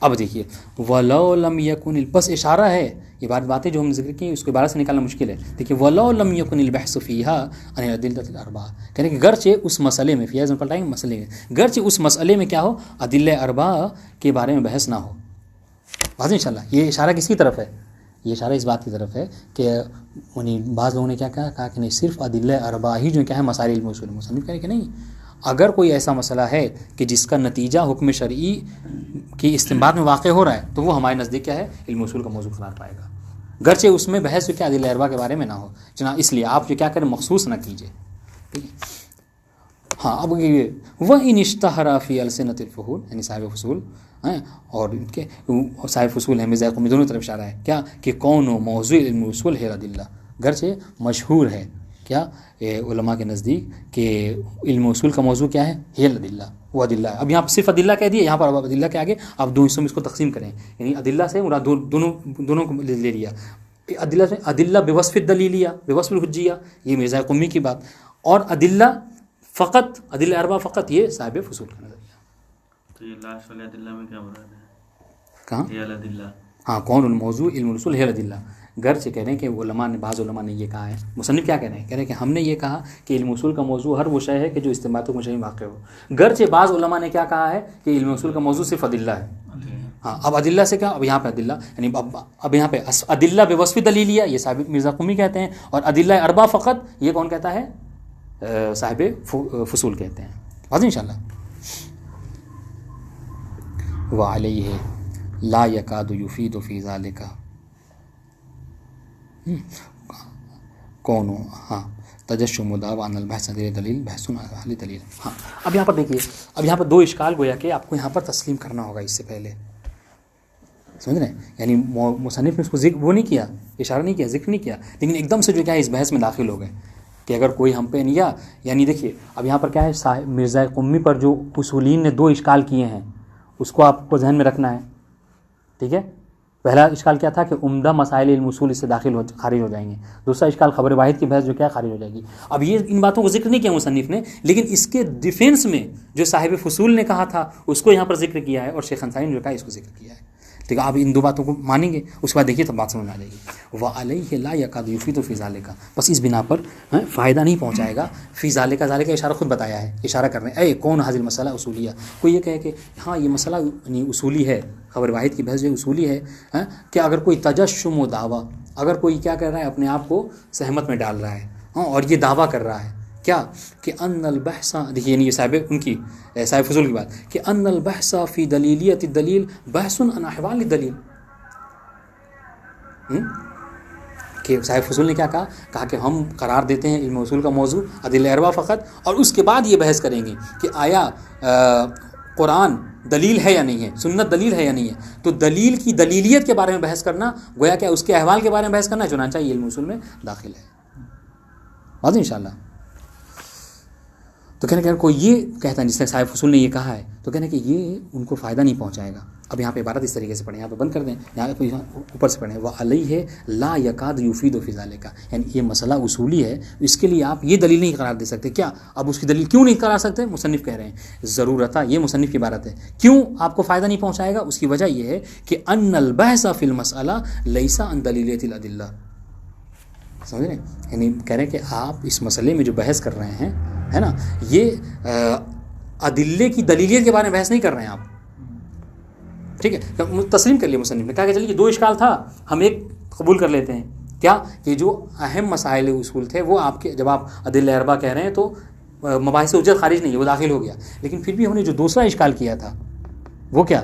اب دیکھیے ولو لم یکن، بس اشارہ ہے، یہ باتیں جو ہم نے ذکر کی اس کو عبارت سے نکالنا مشکل ہے. دیکھیے ولو لم یکن البحث فیہا عن الادلۃ الاربعہ، کہنے کہ گرچہ اس مسئلے میں فیض پلٹائیں مسئلے میں، گرچہ اس مسئلے میں کیا ہو ادلہ اربعہ کے بارے میں بحث نہ ہو. واضح انشاءاللہ. یہ اشارہ کس کی طرف ہے، یہ اشارہ اس بات کی طرف ہے کہ بعض لوگوں نے کیا کہا کہ نہیں صرف ادلہ اربعہ ہی جو کیا ہے مسائل علم اصول. مصنف کہہ رہے کہ نہیں، اگر کوئی ایسا مسئلہ ہے کہ جس کا نتیجہ حکم شرعی کی استنباط میں واقع ہو رہا ہے تو وہ ہمارے نزدیک کیا ہے علم اصول کا موضوع قرار پائے گا، گرچہ اس میں بحث کیا ادلہ اربعہ کے بارے میں نہ ہو. جناب اس لیے آپ جو کیا کریں مخصوص نہ کیجیے. ٹھیک ہے ہاں. اب یہ وَإِنِ اشْتَهَرَ فِي أَلْسِنَةِ الْفُحُولِ، یعنی صاحب فصول ہیں اور ان کے صاحب فصول ہیں مرزا قومی، دونوں طرف اشارہ ہے کیا کہ کون و موضوع علم اصول ہے ادلہ، گرچہ مشہور ہے کیا علماء کے نزدیک کہ علم اصول کا موضوع کیا ہے، ہے الادلہ، وہ ادلہ ہے. اب یہاں پر صرف ادلہ کہہ دیے، یہاں پر اب ادلہ کے آگے آپ 2 حصوں میں اس کو تقسیم کریں، یعنی ادلہ سے مراد دونوں کو لے لیا. ادلہ سے ادلہ بوصف الدلیلیہ بوصف الحجیہ، یہ مرزا قومی کی بات، اور ادلہ فقط ادلہ اربعہ فقط، یہ صاحب فصول کا نظریہ. تو یہ لاسٹ والے ادلہ میں کیا مراد ہے، کہاں یہ الادلہ، ہاں کون الموضوع علم الاصول ہے الادلہ. گرچہ کہہ رہے ہیں کہ علماء نے بعض علماء نے یہ کہا ہے، مصنف کیا کہہ رہے ہیں، کہہ رہے ہیں کہ ہم نے یہ کہا کہ علم اصول کا موضوع ہر وہ شے ہے کہ جو استنباط کو مشہور واقع ہو. گرچہ بعض علماء نے کیا کہا ہے کہ علم اصول کا موضوع صرف ادلہ ہے. ہاں اب ادلہ سے کیا، اب یہاں پہ ادلہ یعنی اب یہاں پہ ادلہ بوصف دلیلیہ یہ صاحب مرزا قومی کہتے ہیں، اور ادلہ اربعہ فقط یہ کون کہتا ہے، صاحب فصول کہتے ہیں. واضح انشاءاللہ. وعلیہ لا یکاد یفید فی ذالک کون ہاں تجشم دعوی عن البحث دلیل بحث عن اہل دلیل. ہاں اب یہاں پر دیکھیے، اب یہاں پر 2 اشکال گویا کہ آپ کو یہاں پر تسلیم کرنا ہوگا اس سے پہلے، سمجھ رہے ہیں. یعنی مصنف نے اس کو ذکر وہ نہیں کیا، اشارہ نہیں کیا، ذکر نہیں کیا، لیکن ایک دم سے جو کیا ہے اس بحث میں داخل ہو گئے کہ اگر کوئی ہم پہ نہیں یعنی دیکھیے اب یہاں پر کیا ہے مرزا قمی پر جو اصولین نے 2 اشکال کیے ہیں اس کو آپ کو ذہن میں رکھنا ہے. ٹھیک ہے، پہلا اشکال کیا تھا کہ عمدہ مسائل علم اصول اس سے خارج ہو جائیں گے. دوسرا اشکال خبر واحد کی بحث جو کیا خارج ہو جائے گی. اب یہ ان باتوں کو ذکر نہیں کیا مصنف نے، لیکن اس کے ڈیفینس میں جو صاحب فصول نے کہا تھا اس کو یہاں پر ذکر کیا ہے، اور شیخ انصاری نے جو کہا اس کو ذکر کیا ہے. ٹھیک ہے، آپ ان 2 باتوں کو مانیں گے، اس کے بعد دیکھیے تب بات سمجھ میں آ جائے گی. وعلیہ لا یکاد یفید فی ذالک، بس اس بنا پر فائدہ نہیں پہنچائے گا. فی ذالک، ذالک اشارہ خود بتایا ہے، اشارہ کر رہے ہیں اے کون حاضر مسئلہ اصولیہ. کوئی یہ کہے کہ ہاں یہ مسئلہ یعنی اصولی ہے، خبر واحد کی بحث جو اصولی ہے، کہ اگر کوئی تجشم و دعویٰ، اگر کوئی کیا کر رہا ہے اپنے آپ کو سہمت میں ڈال رہا ہے اور یہ دعویٰ کر رہا ہے کیا کہ ان البحث، دیکھیے یعنی یہ صاحب ان کی صاحب فضول کی بات کہ ان البحث فی دلیلیت الدلیل بحث عن احوال الدلیل. کہ صاحب فصول نے کیا کہا کہ ہم قرار دیتے ہیں علم اصول کا موضوع ادلہ اربع فقط، اور اس کے بعد یہ بحث کریں گے کہ آیا قرآن دلیل ہے یا نہیں ہے، سنت دلیل ہے یا نہیں ہے. تو دلیل کی دلیلیت کے بارے میں بحث کرنا گویا کہ اس کے احوال کے بارے میں بحث کرنا چنانچہ یہ علم اصول میں داخل ہے. واضح انشاءاللہ. تو کہنے کہ کوئی یہ کہتا ہے، جس سے صاحب فصول نے یہ کہا ہے، تو کہنے کہ یہ ان کو فائدہ نہیں پہنچائے گا. اب یہاں پہ عبارت اس طریقے سے پڑھیں، یہاں پہ بند کر دیں، یہاں پہ اوپر سے پڑھیں، وَعَلَيْهِ لَا يَكَادُ يُفِيدُ فِي ذَلِكَ. یعنی یہ مسئلہ اصولی ہے، اس کے لیے آپ یہ دلیل نہیں قرار دے سکتے. کیا اب اس کی دلیل کیوں نہیں قرار سکتے؟ مصنف کہہ رہے ہیں ضرورتہ، یہ مصنف کی عبارت ہے. کیوں آپ کو فائدہ نہیں پہنچائے گا؟ اس کی وجہ یہ ہے کہ ان البحث فی المسئلہ لیس عن دلیلیت الادلہ. سمجھ رہے ہیں؟ یعنی کہہ رہے ہیں کہ آپ اس مسئلے میں جو بحث کر رہے ہیں، ہے نا، یہ ادلے کی دلیلیت کے بارے میں بحث نہیں کر رہے ہیں آپ. ٹھیک ہے، تسلیم کر لیا مصنف نے، کہا کہ چلیے 2 اشکال تھا، ہم ایک قبول کر لیتے ہیں. کیا کہ جو اہم مسائل اصول تھے وہ آپ کے، جب آپ ادلہ اربع کہہ رہے ہیں تو مباحث حجت خارج نہیں ہے، وہ داخل ہو گیا. لیکن پھر بھی ہم نے جو دوسرا اشکال کیا تھا وہ کیا،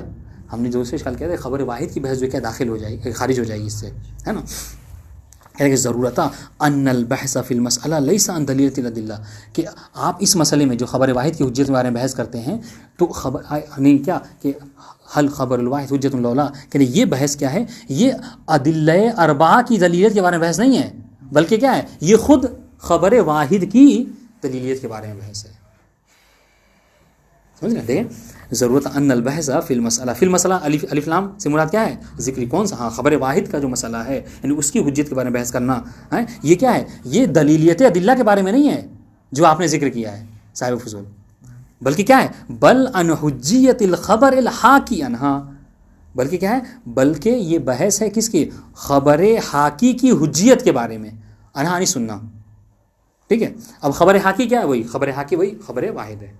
ہم نے دوسرا اشکال کیا تھا خبر واحد کی بحث جو کیا داخل ہو جائے گی، خارج ہو جائے گی اس سے، ہے نا. کہہ رہے کہ ضرورتہ ان البحث فی المسئلہ لیس عن دلیلۃ الادلہ، کہ آپ اس مسئلے میں جو خبر واحد کی حجت کے بارے میں بحث کرتے ہیں تو خبر نہیں کیا کہ حل خبر الواحد حجت لولا، کہ یہ بحث کیا ہے، یہ ادلہ اربعہ کی دلیلیت کے بارے میں بحث نہیں ہے، بلکہ کیا ہے، یہ خود خبر واحد کی دلیلیت کے بارے میں بحث ہے. سمجھ رہے ہیں؟ دیکھیں ضرورت ان البحث فی المسئلہ، فی المسئلہ الف لام سے مراد کیا ہے، ذکری کون سا، ہاں خبر واحد کا جو مسئلہ ہے، یعنی اس کی حجت کے بارے میں بحث کرنا ہے. یہ کیا ہے، یہ دلیلیت ادلہ کے بارے میں نہیں ہے جو آپ نے ذکر کیا ہے صاحب فضول، بلکہ کیا ہے، بل ان حجیت الخبر الحاکی عنہا، بلکہ کیا ہے، بلکہ یہ بحث ہے کس کی، خبر حاکی کی حجیت کے بارے میں، عنہا نہیں سننا. ٹھیک ہے، اب خبر حاکی کیا ہے، وہی خبر حاکی وہی خبر واحد ہے،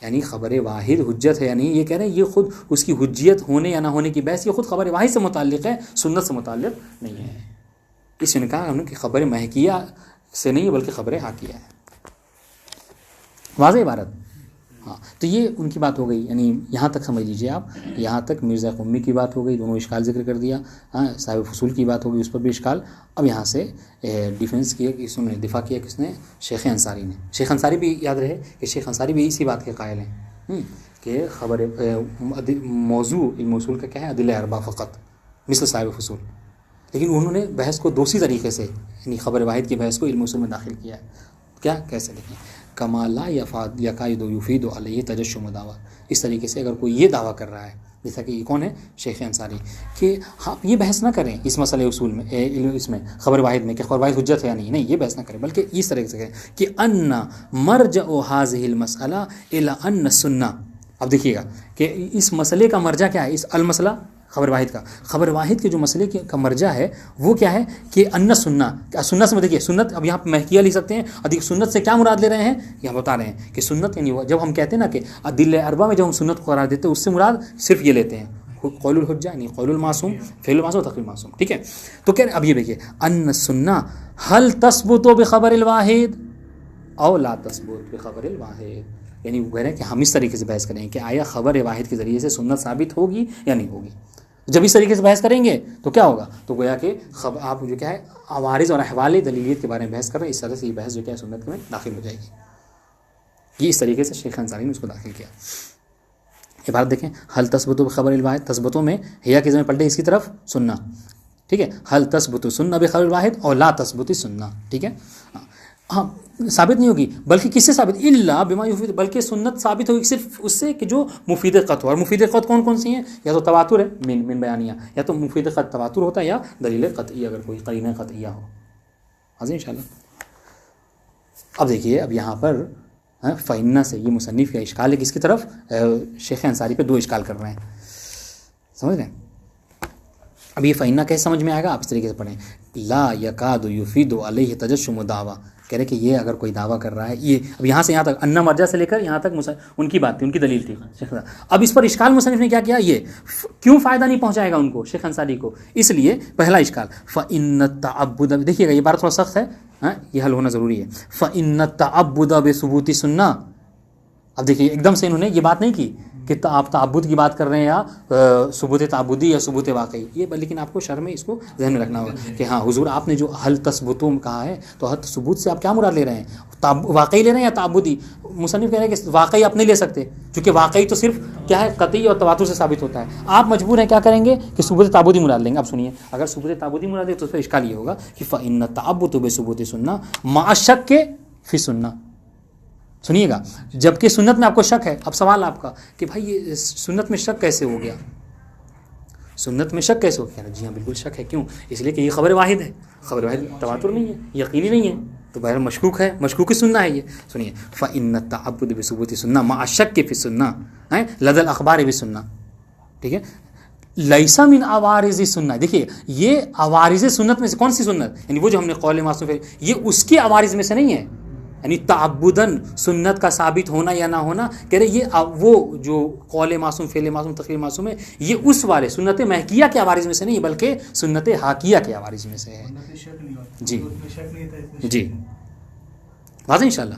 یعنی خبر واحد حجت ہے یا نہیں، یہ کہہ رہے ہیں یہ خود اس کی حجیت ہونے یا نہ ہونے کی بحث یہ خود خبر واحد سے متعلق ہے، سنت سے متعلق نہیں ہے. اس نے کہا ہم نے کہ خبر محکیہ سے نہیں بلکہ خبر حاکیہ ہے. واضح عبارت. ہاں تو یہ ان کی بات ہو گئی، یعنی یہاں تک سمجھ لیجئے آپ، یہاں تک مرزا قمی کی بات ہو گئی، دونوں اشکال ذکر کر دیا. ہاں صاحب فصول کی بات ہو گئی، اس پر بھی اشکال. اب یہاں سے ڈیفنس کیا، اس نے دفاع کیا کس نے، شیخ انصاری نے. شیخ انصاری بھی یاد رہے کہ شیخ انصاری بھی اسی بات کے قائل ہیں کہ خبر موضوع علم اصول کا کیا ہے، ادلہ اربع فقط، مثل صاحب فصول. لیکن انہوں نے بحث کو دوسری طریقے سے، یعنی خبر واحد کی بحث کو علم اصول میں داخل کیا ہے. کیا کیسے دیکھیں، کما لا یکاد یفید علیہ تجشم دعویٰ، اس طریقے سے اگر کوئی یہ دعویٰ کر رہا ہے، جیسا کہ یہ کون ہے، شیخ انصاری، کہ آپ یہ بحث نہ کریں اس مسئلے اصول میں، اس میں خبر واحد میں کہ خبر واحد حجت ہے یا نہیں، یہ بحث نہ کریں، بلکہ اس طریقے سے کہیں کہ ان مرجع هذه المسئلہ الی ان السنہ. اب دیکھیے گا کہ اس مسئلے کا مرجع کیا ہے، اس المسئلہ خبر واحد کا، خبر واحد کے جو مسئلے کا مرجع ہے وہ کیا ہے کہ ان سنہ، سنت سے دیکھیے سنت، اب یہاں پہ محکیہ لکھ سکتے ہیں، ادھک سنت سے کیا مراد لے رہے ہیں، یہاں بتا رہے ہیں کہ سنت یعنی جب ہم کہتے ہیں نا کہ ادلہ اربع میں جب ہم سنت کو قرار دیتے ہیں اس سے مراد صرف یہ لیتے ہیں قول الحجہ، یعنی قول المعصوم، فعل المعصوم، تقریر المعصوم. ٹھیک ہے، تو کہہ رہے اب یہ دیکھیے ان السنہ هل تثبت بخبر الواحد او لا تثبت بخبر الواحد، یعنی وہ کہہ رہے ہیں کہ ہم اس طریقے سے بحث کریں کہ آیا خبر واحد کے ذریعے سے سنت ثابت ہوگی یا نہیں ہوگی. جب اس طریقے سے بحث کریں گے تو کیا ہوگا، تو گویا کہ آپ جو کیا ہے عوارض اور احوال دلیلیت کے بارے میں بحث کر رہے ہیں، اس طرح سے یہ بحث جو کیا ہے سنت میں داخل ہو جائے گی. یہ اس طریقے سے شیخ انصاری نے اس کو داخل کیا. عبارت دیکھیں، حل تثبت بخبر الواحد، تثبتوں میں حیا کی زمین پلٹے اس کی طرف سننا. ٹھیک ہے، حل تثبت سنہ بخبر الواحد اور لا تثبت سنہ. ٹھیک ہے، ہاں ثابت نہیں ہوگی، بلکہ کس سے ثابت، الا بما یفید، بلکہ سنت ثابت ہوگی صرف اس سے کہ جو مفید قطع. اور مفید قطع کون کون سی ہیں، یا تو تواتر ہے من بیانیہ، یا تو مفید قطع تواتر ہوتا ہے، یا دلیل قطعی اگر کوئی قرینہ قطعیہ ہو. حاضر انشاءاللہ. اب دیکھیے اب یہاں پر فإنہ سے یہ مصنف کا اشکال ہے کس کی طرف، شیخ انصاری پہ 2 اشکال کر رہے ہیں. سمجھ رہے ہیں. اب یہ فإنہ کیسے سمجھ میں آئے گا، آپ اس طریقے سے پڑھیں، لا یکاد یفید علیہ تجشم دعویٰ. کہہ رہے کہ یہ اگر کوئی دعویٰ کر رہا ہے، یہ اب یہاں سے یہاں تک ان مرجع سے لے کر یہاں تک ان کی بات تھی، ان کی دلیل تھی. اب اس پر اشکال مصنف نے کیا کیا، یہ کیوں فائدہ نہیں پہنچائے گا ان کو، شیخ انصاری کو، اس لیے پہلا اشکال فإن التعبد، دیکھیے گا یہ بات تھوڑا سخت ہے، یہ حل ہونا ضروری ہے. فإن التعبد بثبوت سنہ. اب دیکھیے ایک دم سے انہوں نے یہ بات نہیں کی کہ آپ تعبد کی بات کر رہے ہیں یا ثبوت تعبدی یا ثبوت واقعی، یہ لیکن آپ کو شرح میں اس کو ذہن میں رکھنا ہوگا کہ ہاں حضور آپ نے جو حل تثبتوں کہا ہے تو حل ثبوت سے آپ کیا مراد لے رہے ہیں، واقعی لے رہے ہیں یا تعبدی؟ مصنف کہہ رہے ہیں کہ واقعی آپ نہیں لے سکتے، کیونکہ واقعی تو صرف کیا ہے قطعی اور تواتر سے ثابت ہوتا ہے، آپ مجبور ہیں کیا کریں گے کہ ثبوت تعبدی مراد لیں گے۔ اب سنیے، اگر ثبوت تعبدی مراد ہے تو اس پہ اشکال یہ ہوگا کہ فإن التعبد بثبوت سنہ مع الشک فی سنہ، سنیے گا، جبکہ سنت میں آپ کو شک ہے۔ اب سوال آپ کا کہ بھائی یہ سنت میں شک کیسے ہو گیا، سنت میں شک کیسے ہو گیا؟ جی ہاں بالکل شک ہے، کیوں؟ اس لیے کہ یہ خبر واحد ہے، خبر واحد تواتر نہیں ہے، یقینی نہیں ہے، تو بہر مشکوک ہے، مشکوک سننا ہے یہ۔ سنیے، فإن التعبد بثبوت سنہ مع الشک فی سنہ لدى الاخبار بسنہ، ٹھیک ہے، لیسا من عوارض سنہ۔ دیکھیے یہ عوارض سنت میں سے کون سی سنت؟ یعنی وہ جو ہم نے قول معصوم ہے یہ اس کے عوارض میں سے نہیں ہے، یعنی تعبداً سنت کا ثابت ہونا یا نہ ہونا، کہہ رہے یہ وہ جو قول معصوم، فعل معصوم، تقریر معصوم ہے، یہ اس والے سنت مہکیہ کے عوارض میں سے نہیں بلکہ سنت حاکیہ کے عوارض میں سے ہے۔ جی جی واضح انشاءاللہ۔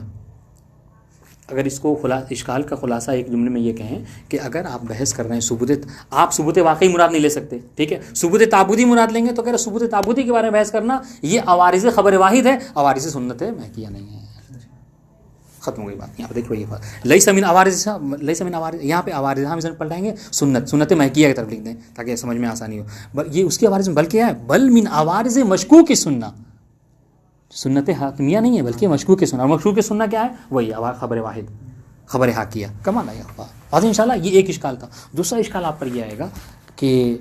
اگر اس کو اشکال کا خلاصہ ایک جملے میں یہ کہیں کہ اگر آپ بحث کر رہے ہیں ثبوت، آپ ثبوت واقعی مراد نہیں لے سکتے، ٹھیک ہے، ثبوت تعبدی مراد لیں گے تو کہہ رہے ثبوت تعبدی کے بارے میں بحث کرنا یہ عوارض خبر واحد ہے، عوارض سنت مہکیہ نہیں ہے۔ ختم ہو گئی بات۔ یہاں پہ دیکھو یہ بات لیس من عوارض، لیس من عوارض، یہاں پہ عوارض ہم پلٹائیں گے سنت مہکیہ کی طرف لکھ دیں تاکہ سمجھ میں آسانی ہو۔ یہ اس کے عوارض میں بلکہ ہے بل من عوارض مشکوک سنہ، سنت حاکمیہ نہیں ہے بلکہ مشکوک سنہ، اور مشکوک سنہ کیا ہے؟ وہی خبر واحد، خبر حاکیہ۔ کمال آیا واضح انشاءاللہ۔ یہ ایک اشکال تھا۔ دوسرا اشکال آپ پر یہ آئے گا کہ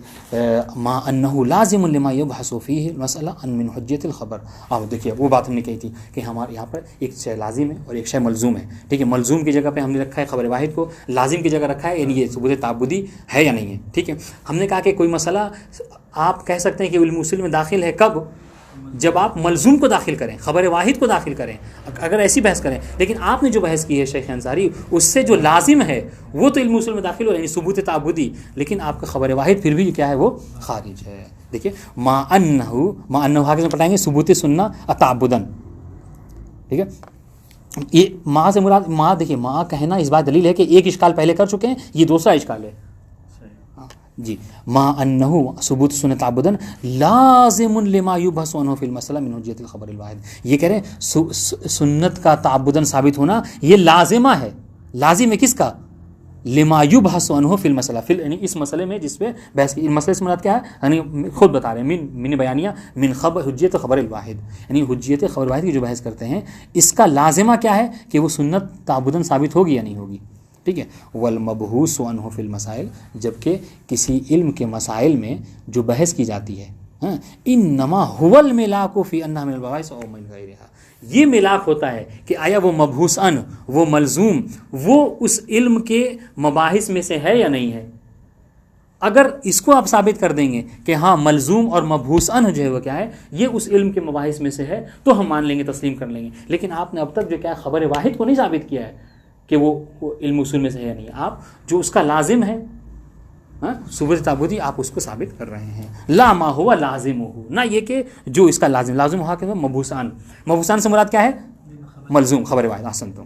ما انہ لازم لما یبحث فیہ المسئلہ ان من حجیت الخبر۔ آپ دیکھیے وہ بات ہم نے کہی تھی کہ ہمارے یہاں پر ایک شے لازم ہے اور ایک شے ملزوم ہے، ٹھیک ہے، ملزوم کی جگہ پہ ہم نے رکھا ہے خبر واحد کو، لازم کی جگہ رکھا ہے یعنی یہ ثبوت تعبدی ہے یا نہیں ہے، ٹھیک ہے۔ ہم نے کہا کہ کوئی مسئلہ آپ کہہ سکتے ہیں کہ علم اصول میں داخل ہے کب؟ جب آپ ملزوم کو داخل کریں، خبر واحد کو داخل کریں، اگر ایسی بحث کریں۔ لیکن آپ نے جو بحث کی ہے شیخ انصاری، اس سے جو لازم ہے وہ تو علم اصول میں داخل ہو یعنی ثبوت تعبدی، لیکن آپ کا خبر واحد پھر بھی کیا ہے؟ وہ خارج ہے۔ دیکھیے ما انہ آگے سے پڑھائیں گے ثبوت سنہ تعبداً، ٹھیک ہے۔ یہ ما سے مراد، ما دیکھیے ما کہنا اس بات دلیل ہے کہ ایک اشکال پہلے کر چکے ہیں، یہ دوسرا اشکال ہے جی۔ ما انہ ثبوت سنت تعبداً لازم لما یبحث عنہ فی المسئلہ من حجیت الخبر الواحد۔ یہ کہہ رہے ہیں سنت کا تعبداً ثابت ہونا یہ لازمہ ہے، لازم ہے کس کا؟ لما یبحث عنہ فی المسئلہ، یعنی اس مسئلے میں جس پہ بحث کی، مسئلے سے مراد کیا ہے؟ یعنی خود بتا رہے ہیں من بیانیہ من خبر حجیت خبر الواحد، یعنی حجیت خبر واحد کی جو بحث کرتے ہیں اس کا لازمہ کیا ہے کہ وہ سنت تعبداً ثابت ہوگی یا نہیں ہوگی، ٹھیک ہے۔ والمبحوث عنہ فی المسائل، جبکہ کسی علم کے مسائل میں جو بحث کی جاتی ہے انما هو الملاک فی انہ من البواعث او من غیرہا، یہ ملاک ہوتا ہے کہ آیا وہ مبحوث ان، وہ ملزوم، وہ اس علم کے مباحث میں سے ہے یا نہیں ہے۔ اگر اس کو آپ ثابت کر دیں گے کہ ہاں ملزوم اور مبحوث ان جو ہے وہ کیا ہے، یہ اس علم کے مباحث میں سے ہے، تو ہم مان لیں گے، تسلیم کر لیں گے۔ لیکن آپ نے اب تک جو کیا ہے خبر واحد کو نہیں ثابت کیا ہے کہ وہ علم اصول میں سے ہے یا نہیں، آپ جو اس کا لازم ہے ثبوت تعبدی آپ اس کو ثابت کر رہے ہیں۔ لا ما ہوا لازم ہو، نہ یہ کہ جو اس کا لازم ہوا کہ مبحوثان، مبحوثان سے مراد کیا ہے؟ ملزوم، خبر واحد۔ احسن تم،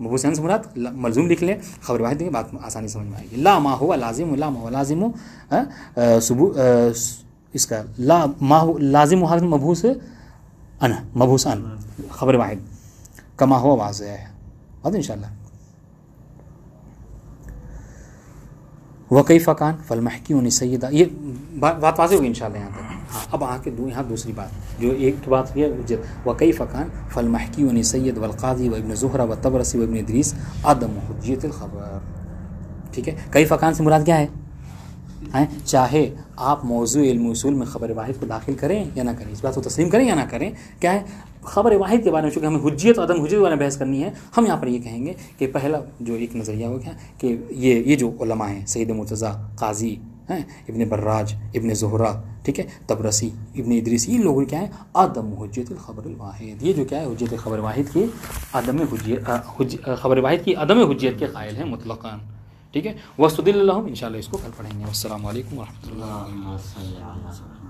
مبحوثان سے مراد ملزوم لکھ لیں، خبر واحد دیں گے، بات آسانی سمجھ میں آئے گی۔ لا ما ہوا لازم، لا ما ہوا لازم اس کا لا ما ہوا لازم ہوا مبحوث ان، مبحوث ان خبر واحد، کما ہوا واضح ہے، واضح انشاءاللہ۔ وکیف کان فالمحکیون سیدہ، یہ بات واضح ہوگی انشاءاللہ یہاں تک۔ ہاں اب یہاں دوسری بات جو ایک بات یہ وکیف کان فالمحکیون سید والقاضی و ابن زہرہ و طبرسی و ابن ادریس عدم حجیت الخبر، ٹھیک ہے۔ کیف کان سے مراد کیا ہے؟ چاہے آپ موضوع علم اصول میں خبر واحد کو داخل کریں یا نہ کریں، اس بات کو تسلیم کریں یا نہ کریں، کیا ہے خبر واحد کے بارے میں، چونکہ ہمیں حجیت عدم حجیت والے بحث کرنی ہے، ہم یہاں پر یہ کہیں گے کہ پہلا جو ایک نظریہ ہو گیا کہ یہ جو علماء ہیں سید مرتضیٰ، قاضی ہیں، ابن براج، ابن زہرہ، ٹھیک ہے، طبرسی، ابن ادریس، یہ لوگ کیا ہیں عدم حجیت الخبر الواحد، یہ جو کیا ہے حجیت خبر واحد کی عدم حجیت، خبر واحد کی عدم حجیت کے قائل ہیں مطلقاً، ٹھیک ہے۔ وَاسْتُدِلَّ لَهُمْ، انشاءاللہ اس کو کل پڑھیں گے۔ والسلام علیکم ورحمۃ اللہ۔